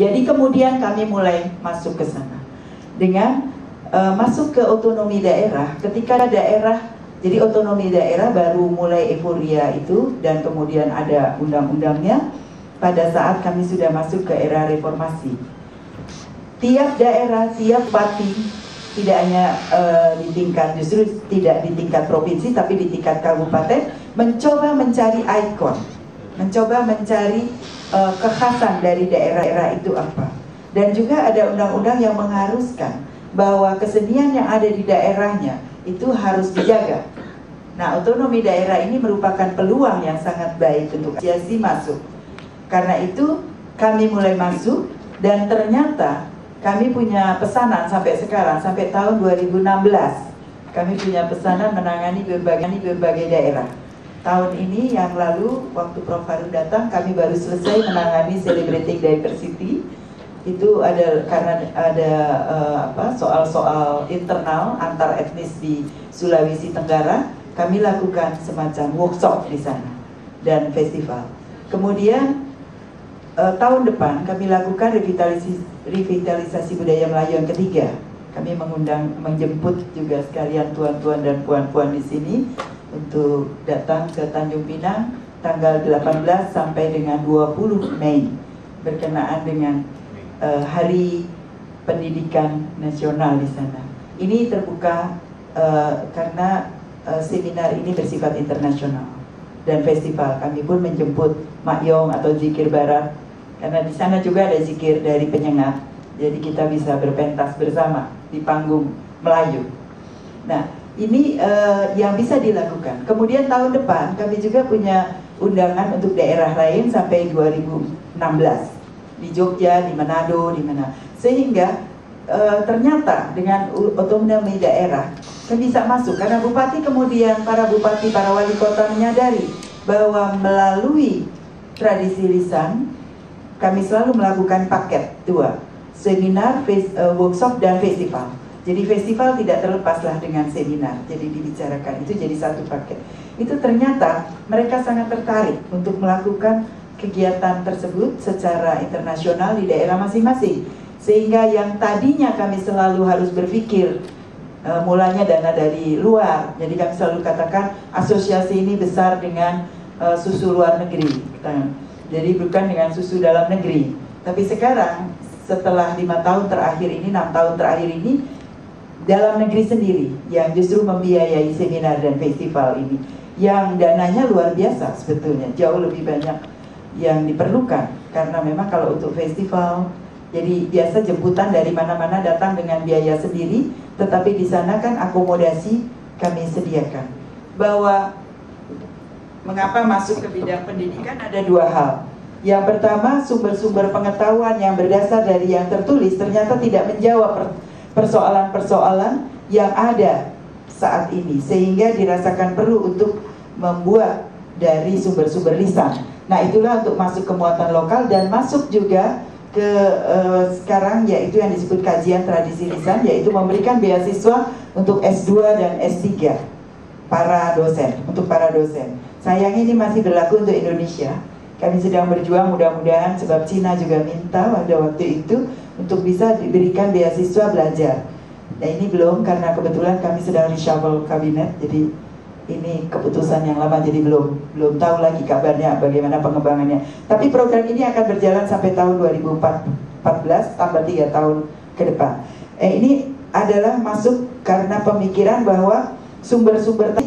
Jadi kemudian kami mulai masuk ke sana dengan masuk ke otonomi daerah. Ketika daerah, jadi otonomi daerah baru mulai euforia itu, dan kemudian ada undang-undangnya pada saat kami sudah masuk ke era reformasi. Tiap daerah, tiap bupati, tidak hanya di tingkat, justru tidak di tingkat provinsi, tapi di tingkat kabupaten, mencoba mencari ikon, mencoba mencari kekhasan dari daerah-daerah itu apa. Dan juga ada undang-undang yang mengharuskan bahwa kesenian yang ada di daerahnya itu harus dijaga. Nah, otonomi daerah ini merupakan peluang yang sangat baik untuk asosiasi masuk. Karena itu kami mulai masuk, dan ternyata kami punya pesanan sampai sekarang, sampai tahun 2016. Kami punya pesanan menangani berbagai daerah. Tahun ini yang lalu, waktu Prof. Harun datang, kami baru selesai menangani Celebrating Diversity. Itu ada karena ada soal-soal internal antar etnis di Sulawesi Tenggara. Kami lakukan semacam workshop di sana dan festival. Kemudian tahun depan kami lakukan revitalisasi budaya Melayu yang ketiga. Kami menjemput juga sekalian tuan-tuan dan puan-puan di sini untuk datang ke Tanjung Pinang tanggal 18 sampai dengan 20 Mei berkenaan dengan Hari Pendidikan Nasional di sana. Ini terbuka karena seminar ini bersifat internasional dan festival. Kami pun menjemput Makyong atau Zikir Barat, karena di sana juga ada zikir dari penyengat. Jadi kita bisa berpentas bersama di panggung Melayu. Nah, ini yang bisa dilakukan. Kemudian tahun depan kami juga punya undangan untuk daerah lain sampai 2016 di Jogja, di Manado, di mana. Sehingga ternyata dengan otonomi daerah kami bisa masuk, karena bupati kemudian para bupati, para wali kota menyadari bahwa melalui tradisi lisan kami selalu melakukan paket dua, seminar, workshop, dan festival. Jadi festival tidak terlepaslah dengan seminar, jadi dibicarakan, itu jadi satu paket. Itu ternyata mereka sangat tertarik untuk melakukan kegiatan tersebut secara internasional di daerah masing-masing. Sehingga yang tadinya kami selalu harus berpikir, mulanya dana dari luar, jadi kami selalu katakan asosiasi ini besar dengan susu luar negeri. Jadi bukan dengan susu dalam negeri. Tapi sekarang setelah 5 tahun terakhir ini, 6 tahun terakhir ini, dalam negeri sendiri yang justru membiayai seminar dan festival ini, yang dananya luar biasa sebetulnya, jauh lebih banyak yang diperlukan. Karena memang kalau untuk festival, jadi biasa jemputan dari mana-mana datang dengan biaya sendiri, tetapi di sana kan akomodasi kami sediakan. Bahwa mengapa masuk ke bidang pendidikan ada dua hal. Yang pertama, sumber-sumber pengetahuan yang berdasar dari yang tertulis ternyata tidak menjawab persoalan-persoalan yang ada saat ini, sehingga dirasakan perlu untuk membuat dari sumber-sumber lisan. Nah, itulah untuk masuk ke muatan lokal dan masuk juga ke sekarang yaitu yang disebut kajian tradisi lisan, yaitu memberikan beasiswa untuk S2 dan S3 para dosen, untuk para dosen. Sayangnya ini masih berlaku untuk Indonesia. Kami sedang berjuang, mudah-mudahan, sebab Cina juga minta pada waktu itu untuk bisa diberikan beasiswa belajar. Nah, ini belum, karena kebetulan kami sedang reshuffle kabinet, jadi ini keputusan yang lama, jadi belum tahu lagi kabarnya bagaimana pengembangannya. Tapi program ini akan berjalan sampai tahun 2014, tambah 3 tahun ke depan. Ini adalah masuk karena pemikiran bahwa sumber-sumber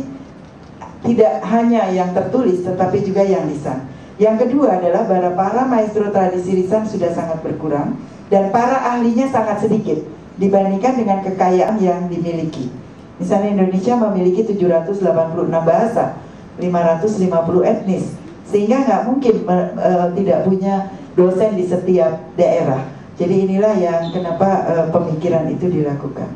tidak hanya yang tertulis, tetapi juga yang lisan. Yang kedua adalah bahwa para maestro tradisi lisan sudah sangat berkurang dan para ahlinya sangat sedikit dibandingkan dengan kekayaan yang dimiliki. Misalnya Indonesia memiliki 786 bahasa, 550 etnis, sehingga nggak mungkin tidak punya dosen di setiap daerah. Jadi inilah yang kenapa pemikiran itu dilakukan.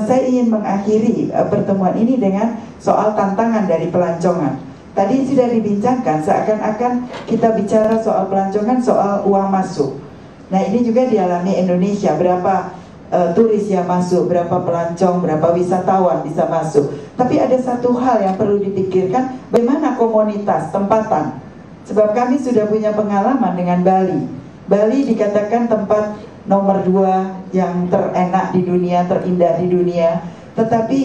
Saya ingin mengakhiri pertemuan ini dengan soal tantangan dari pelancongan. Tadi sudah dibincangkan, seakan-akan kita bicara soal pelancongan, soal uang masuk. Nah, ini juga dialami Indonesia, berapa turis yang masuk, berapa pelancong, berapa wisatawan bisa masuk. Tapi ada satu hal yang perlu dipikirkan, bagaimana komunitas, tempatan. Sebab kami sudah punya pengalaman dengan Bali. Bali dikatakan tempat nomor 2 yang terenak di dunia, terindah di dunia. Tetapi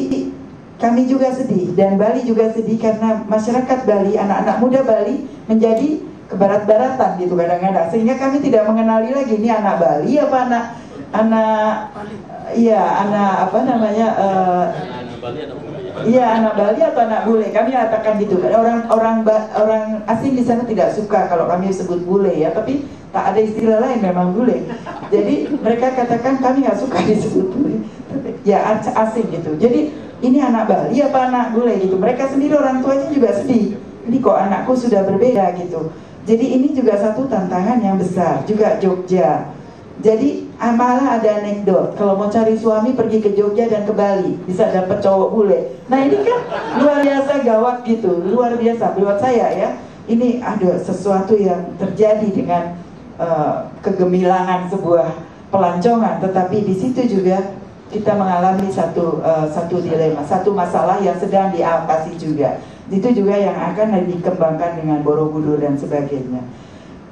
kami juga sedih, dan Bali juga sedih karena masyarakat Bali, anak-anak muda Bali menjadi kebarat-baratan gitu kadang-kadang, sehingga kami tidak mengenali lagi ini anak Bali apa anak apa namanya, anak Bali atau anak bule. Kami katakan gitu. Orang asing di sana tidak suka kalau kami sebut bule ya, tapi tak ada istilah lain, memang bule. Jadi mereka katakan kami nggak suka disebut bule, ya asing gitu. Jadi ini anak Bali apa anak bule gitu. Mereka sendiri orang tuanya juga sedih. Ini kok anakku sudah berbeda gitu. Jadi ini juga satu tantangan yang besar. Juga Jogja. Jadi malah ada anekdot, kalau mau cari suami pergi ke Jogja dan ke Bali bisa dapat cowok bule. Nah ini kan luar biasa gawat gitu, luar biasa buat saya ya. Ini ada sesuatu yang terjadi dengan kegemilangan sebuah pelancongan, tetapi di situ juga kita mengalami satu dilema, satu masalah yang sedang diatasi juga. Itu juga yang akan dikembangkan dengan Borobudur dan sebagainya.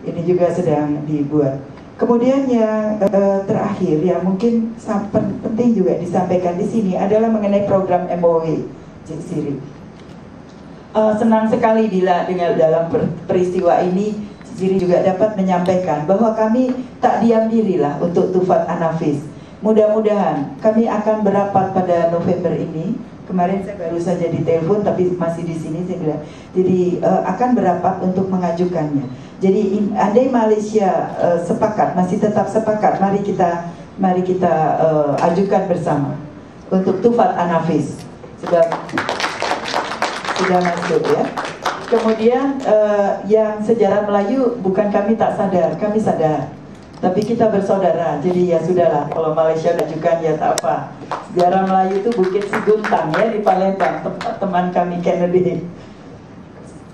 Ini juga sedang dibuat. Kemudian yang terakhir yang mungkin penting juga disampaikan di sini adalah mengenai program MOW Cik Siri. Senang sekali bila dengan dalam peristiwa ini Cik Siri juga dapat menyampaikan bahwa kami tak diam dirilah untuk Tufat An-Nafis. Mudah-mudahan kami akan berapat pada November ini. Kemarin saya baru saja ditelepon tapi masih di sini saya bilang. Jadi akan berapat untuk mengajukannya. Jadi andai Malaysia sepakat, masih tetap sepakat, mari kita ajukan bersama untuk Tufat An-Nafis. Sudah masuk ya. Kemudian yang sejarah Melayu bukan kami tak sadar, kami sadar. Tapi kita bersaudara, jadi ya sudahlah. Kalau Malaysia ajukan ya tak apa. Sejarah Melayu itu Bukit Seguntang ya di Palembang, tempat teman kami Kennedy.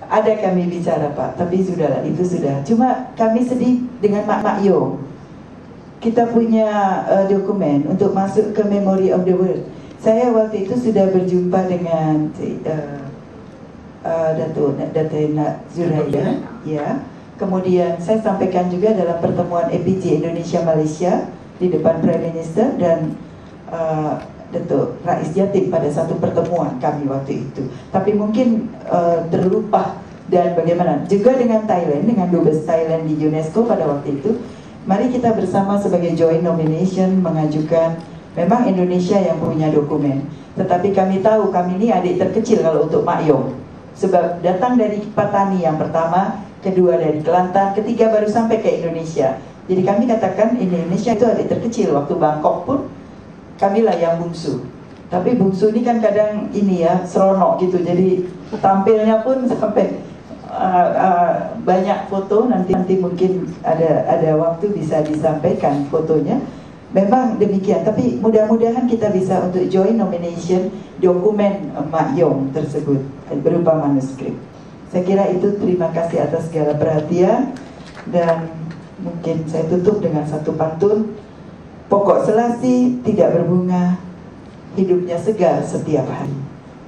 Ada kami bicara Pak, tapi sudahlah, itu sudah. Cuma kami sedih dengan Mak Yo. Kita punya dokumen untuk masuk ke Memory of the World. Saya waktu itu sudah berjumpa dengan Dato' Zuraya, ya. Kemudian saya sampaikan juga dalam pertemuan APJ Indonesia Malaysia di depan Prime Minister dan Datuk Rais Jatim pada satu pertemuan kami waktu itu. Tapi mungkin terlupa. Dan bagaimana juga dengan Thailand, dengan Dubes Thailand di UNESCO pada waktu itu. Mari kita bersama sebagai joint nomination mengajukan. Memang Indonesia yang punya dokumen, tetapi kami tahu kami ini adik terkecil kalau untuk Mak Yong, sebab datang dari Patani yang pertama, kedua dari Kelantan, ketiga baru sampai ke Indonesia. Jadi kami katakan Indonesia itu adik terkecil. Waktu Bangkok pun kamilah yang bungsu. Tapi bungsu ini kan kadang ini ya seronok gitu. Jadi tampilnya pun sampai banyak foto. Nanti mungkin ada waktu bisa disampaikan fotonya. Memang demikian. Tapi mudah-mudahan kita bisa untuk joint nomination dokumen Mak Yong tersebut berupa manuskrip. Saya kira itu. Terima kasih atas segala perhatian. Dan mungkin saya tutup dengan satu pantun. Pokok selasi tidak berbunga, hidupnya segar setiap hari.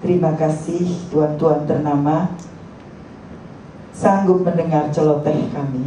Terima kasih tuan-tuan ternama sanggup mendengar celoteh kami.